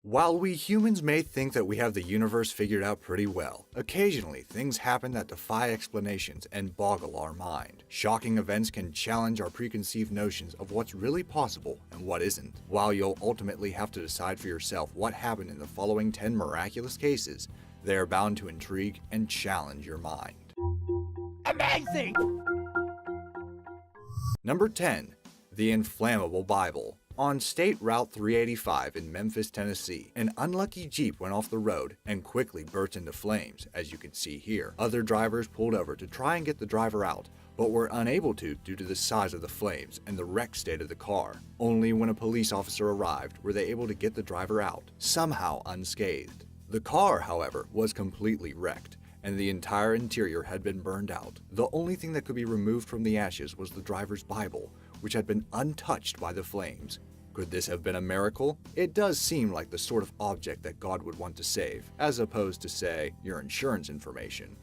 While we humans may think that we have the universe figured out pretty well, occasionally things happen that defy explanations and boggle our mind. Shocking events can challenge our preconceived notions of what's really possible and what isn't. While you'll ultimately have to decide for yourself what happened in the following 10 miraculous cases, they are bound to intrigue and challenge your mind. Amazing! Number 10. The Inflammable Bible. On State Route 385 in Memphis, Tennessee, an unlucky Jeep went off the road and quickly burst into flames, as you can see here. Other drivers pulled over to try and get the driver out, but were unable to due to the size of the flames and the wrecked state of the car. Only when a police officer arrived were they able to get the driver out, somehow unscathed. The car, however, was completely wrecked, and the entire interior had been burned out. The only thing that could be removed from the ashes was the driver's Bible, which had been untouched by the flames. Could this have been a miracle? It does seem like the sort of object that God would want to save, as opposed to, say, your insurance information.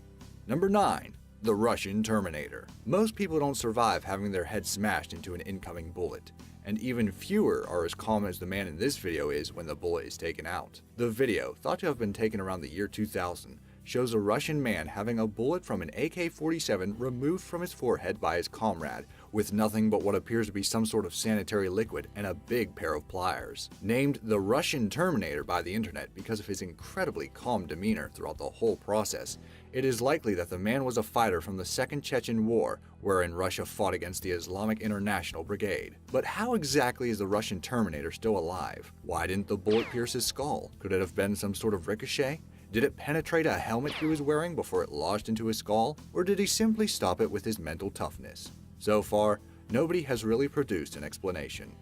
Number 9. The Russian Terminator. Most people don't survive having their head smashed into an incoming bullet, and even fewer are as calm as the man in this video is when the bullet is taken out. The video, thought to have been taken around the year 2000, shows a Russian man having a bullet from an AK-47 removed from his forehead by his comrade, with nothing but what appears to be some sort of sanitary liquid and a big pair of pliers. Named the Russian Terminator by the internet because of his incredibly calm demeanor throughout the whole process, it is likely that the man was a fighter from the Second Chechen War, wherein Russia fought against the Islamic International Brigade. But how exactly is the Russian Terminator still alive? Why didn't the bullet pierce his skull? Could it have been some sort of ricochet? Did it penetrate a helmet he was wearing before it lodged into his skull, or did he simply stop it with his mental toughness? So far, nobody has really produced an explanation.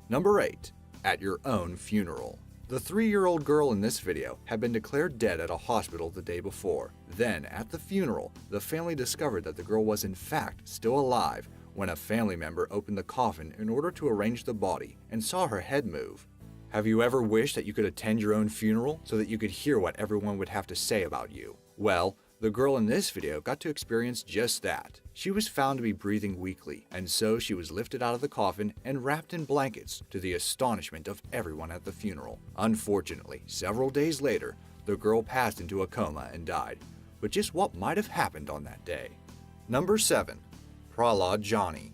Number 8. At your own funeral. The 3-year-old girl in this video had been declared dead at a hospital the day before. Then, at the funeral, the family discovered that the girl was in fact still alive when a family member opened the coffin in order to arrange the body and saw her head move. Have you ever wished that you could attend your own funeral so that you could hear what everyone would have to say about you? Well, the girl in this video got to experience just that. She was found to be breathing weakly, and so she was lifted out of the coffin and wrapped in blankets to the astonishment of everyone at the funeral. Unfortunately, several days later, the girl passed into a coma and died. But just what might have happened on that day? Number 7. Prahlad Johnny.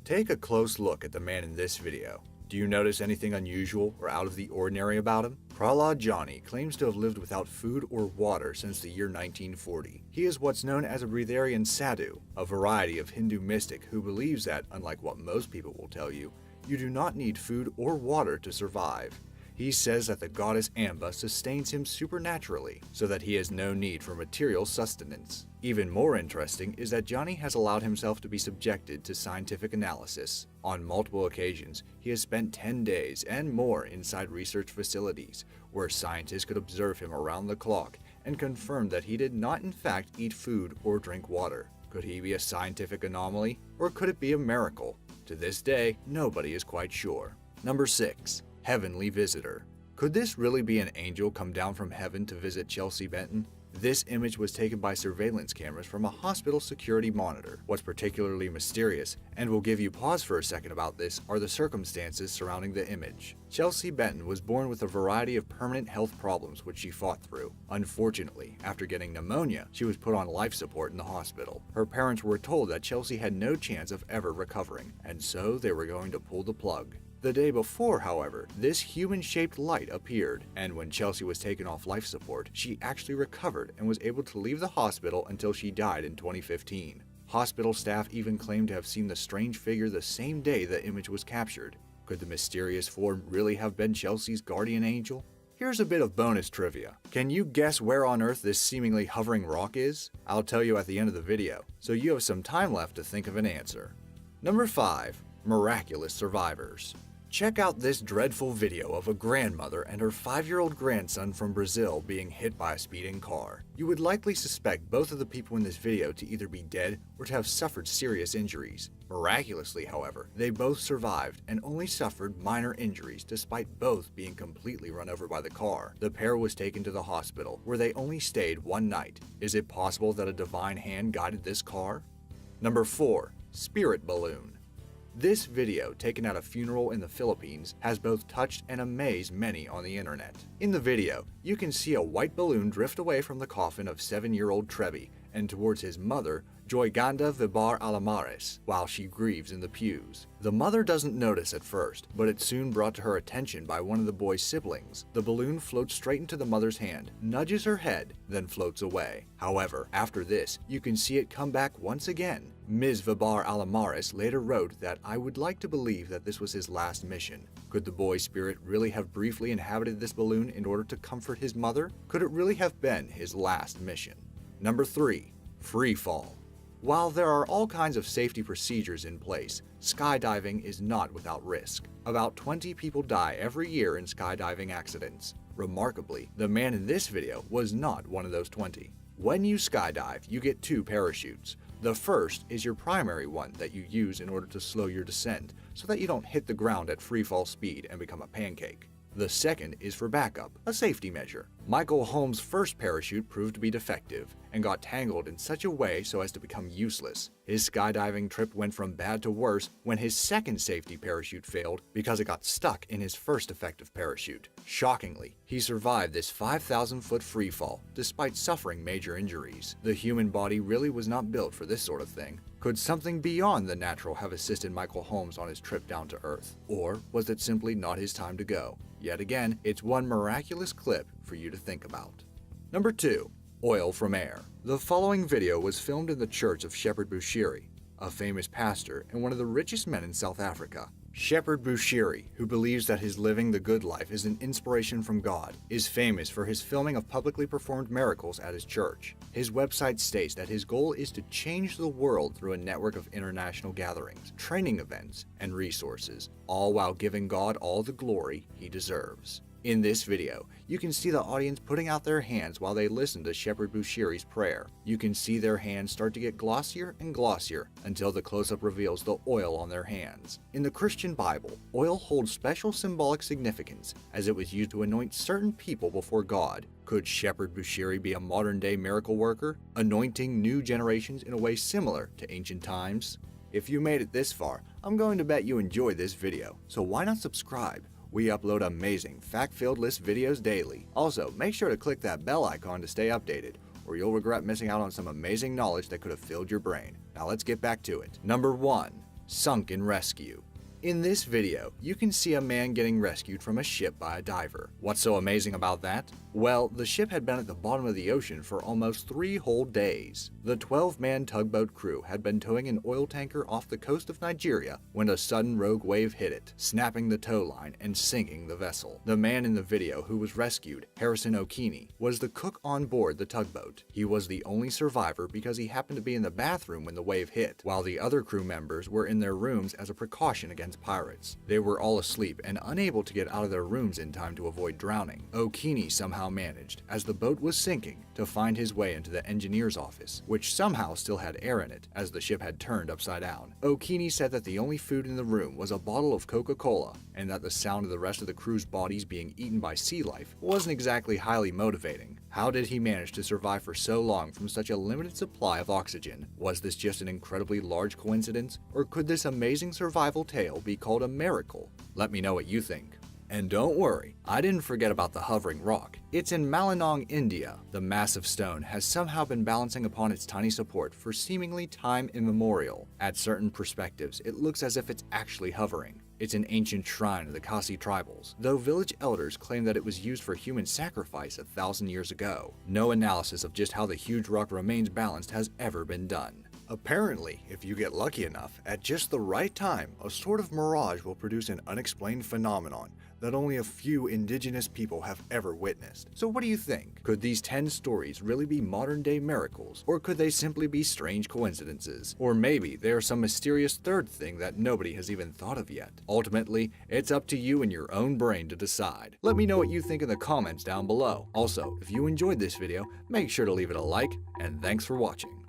Take a close look at the man in this video. Do you notice anything unusual or out of the ordinary about him? Prahlad Johnny claims to have lived without food or water since the year 1940. He is what's known as a breatharian sadhu, a variety of Hindu mystic who believes that, unlike what most people will tell you, you do not need food or water to survive. He says that the goddess Amba sustains him supernaturally, so that he has no need for material sustenance. Even more interesting is that Johnny has allowed himself to be subjected to scientific analysis. On multiple occasions, he has spent 10 days and more inside research facilities, where scientists could observe him around the clock and confirm that he did not in fact eat food or drink water. Could he be a scientific anomaly, or could it be a miracle? To this day, nobody is quite sure. Number 6. Heavenly Visitor. Could this really be an angel come down from heaven to visit Chelsea Benton? This image was taken by surveillance cameras from a hospital security monitor. What's particularly mysterious, and will give you pause for a second about this, are the circumstances surrounding the image. Chelsea Benton was born with a variety of permanent health problems which she fought through. Unfortunately, after getting pneumonia, she was put on life support in the hospital. Her parents were told that Chelsea had no chance of ever recovering, and so they were going to pull the plug. The day before, however, this human-shaped light appeared, and when Chelsea was taken off life support, she actually recovered and was able to leave the hospital until she died in 2015. Hospital staff even claimed to have seen the strange figure the same day the image was captured. Could the mysterious form really have been Chelsea's guardian angel? Here's a bit of bonus trivia. Can you guess where on Earth this seemingly hovering rock is? I'll tell you at the end of the video, so you have some time left to think of an answer. Number 5. Miraculous Survivors. Check out this dreadful video of a grandmother and her 5-year-old grandson from Brazil being hit by a speeding car. You would likely suspect both of the people in this video to either be dead or to have suffered serious injuries. Miraculously, however, they both survived and only suffered minor injuries despite both being completely run over by the car. The pair was taken to the hospital, where they only stayed one night. Is it possible that a divine hand guided this car? Number 4. Spirit Balloon. This video, taken at a funeral in the Philippines, has both touched and amazed many on the internet. In the video, you can see a white balloon drift away from the coffin of 7-year-old Trevi and towards his mother, Joyganda Vibar Alamares, while she grieves in the pews. The mother doesn't notice at first, but it's soon brought to her attention by one of the boy's siblings. The balloon floats straight into the mother's hand, nudges her head, then floats away. However, after this, you can see it come back once again. Ms. Vibar Alamares later wrote that I would like to believe that this was his last mission. Could the boy's spirit really have briefly inhabited this balloon in order to comfort his mother? Could it really have been his last mission? Number 3. Free fall. While there are all kinds of safety procedures in place, skydiving is not without risk. About 20 people die every year in skydiving accidents. Remarkably, the man in this video was not one of those 20. When you skydive, you get 2 parachutes. The first is your primary one that you use in order to slow your descent so that you don't hit the ground at free fall speed and become a pancake. The second is for backup, a safety measure. Michael Holmes' first parachute proved to be defective and got tangled in such a way so as to become useless. His skydiving trip went from bad to worse when his second safety parachute failed because it got stuck in his first effective parachute. Shockingly, he survived this 5,000-foot freefall despite suffering major injuries. The human body really was not built for this sort of thing. Could something beyond the natural have assisted Michael Holmes on his trip down to Earth? Or was it simply not his time to go? Yet again, it's one miraculous clip for you to think about. Number 2. Oil from air. The following video was filmed in the church of Shepherd Bushiri, a famous pastor and one of the richest men in South Africa. Shepherd Bushiri, who believes that his living the good life is an inspiration from God, is famous for his filming of publicly performed miracles at his church. His website states that his goal is to change the world through a network of international gatherings, training events, and resources, all while giving God all the glory he deserves. In this video, you can see the audience putting out their hands while they listen to Shepherd Bushiri's prayer. You can see their hands start to get glossier and glossier until the close-up reveals the oil on their hands. In the Christian Bible, oil holds special symbolic significance as it was used to anoint certain people before God. Could Shepherd Bushiri be a modern-day miracle worker, anointing new generations in a way similar to ancient times? If you made it this far, I'm going to bet you enjoyed this video, so why not subscribe? We upload amazing, fact-filled list videos daily. Also, make sure to click that bell icon to stay updated, or you'll regret missing out on some amazing knowledge that could have filled your brain. Now let's get back to it. Number 1. Sunken rescue. In this video, you can see a man getting rescued from a ship by a diver. What's so amazing about that? Well, the ship had been at the bottom of the ocean for almost 3 whole days. The 12-man tugboat crew had been towing an oil tanker off the coast of Nigeria when a sudden rogue wave hit it, snapping the tow line and sinking the vessel. The man in the video who was rescued, Harrison Okini, was the cook on board the tugboat. He was the only survivor because he happened to be in the bathroom when the wave hit, while the other crew members were in their rooms as a precaution against pirates. They were all asleep and unable to get out of their rooms in time to avoid drowning. Okini somehow managed, as the boat was sinking, to find his way into the engineer's office, which somehow still had air in it, as the ship had turned upside down. Okini said that the only food in the room was a bottle of Coca-Cola, and that the sound of the rest of the crew's bodies being eaten by sea life wasn't exactly highly motivating. How did he manage to survive for so long from such a limited supply of oxygen? Was this just an incredibly large coincidence, or could this amazing survival tale be called a miracle? Let me know what you think. And don't worry, I didn't forget about the hovering rock. It's in Malinong, India. The massive stone has somehow been balancing upon its tiny support for seemingly time immemorial. At certain perspectives, it looks as if it's actually hovering. It's an ancient shrine of the Khasi tribals, though village elders claim that it was used for human sacrifice 1,000 years ago. No analysis of just how the huge rock remains balanced has ever been done. Apparently, if you get lucky enough, at just the right time, a sort of mirage will produce an unexplained phenomenon that only a few indigenous people have ever witnessed. So what do you think? Could these 10 stories really be modern-day miracles? Or could they simply be strange coincidences? Or maybe they are some mysterious third thing that nobody has even thought of yet? Ultimately, it's up to you and your own brain to decide. Let me know what you think in the comments down below. Also, if you enjoyed this video, make sure to leave it a like, and thanks for watching.